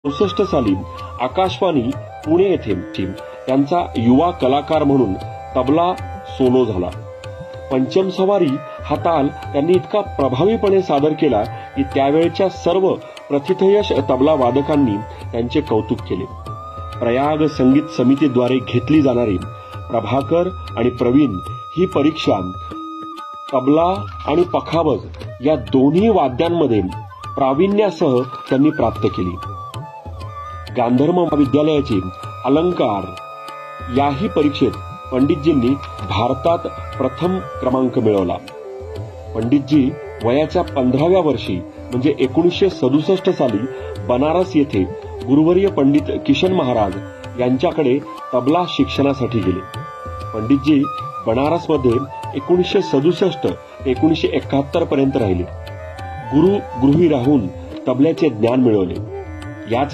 1964 साली आकाशवाणी पुणे येथे त्यांचा युवा कलाकार म्हणून तबला सोलो झाला. पंचम सवारी हा ताल त्यांनी इतका प्रभावीपणे सादर केला की त्यावेळच्या सर्व प्रथितयश तबला वादकांनी त्यांचे कौतुक केले. प्रयाग संगीत समितीद्वारे घेतली जाणारी प्रभाकर आणि प्रवीण ही परीक्षा तबला आणि पखावज या दोन्ही वाद्यांमध्ये प्रावीण्यासह त्यांनी प्राप्त केली. गांधर्व महाविद्यालयाची अलंकार याही परीक्षेत पंडितजींनी भारतात प्रथम क्रमांक मिळवला. पंडितजी वयाच्या 15व्या वर्षी म्हणजे 1967 साली बनारस येथे गुरुवर्य पंडित किशन महाराज यांच्याकडे तबला शिक्षणासाठी गेले. पंडितजी बनारसमध्ये 1967 ते 1971 पर्यंत राहिले. गुरु गृही राहून तबल्याचे ज्ञान मिळवले. याच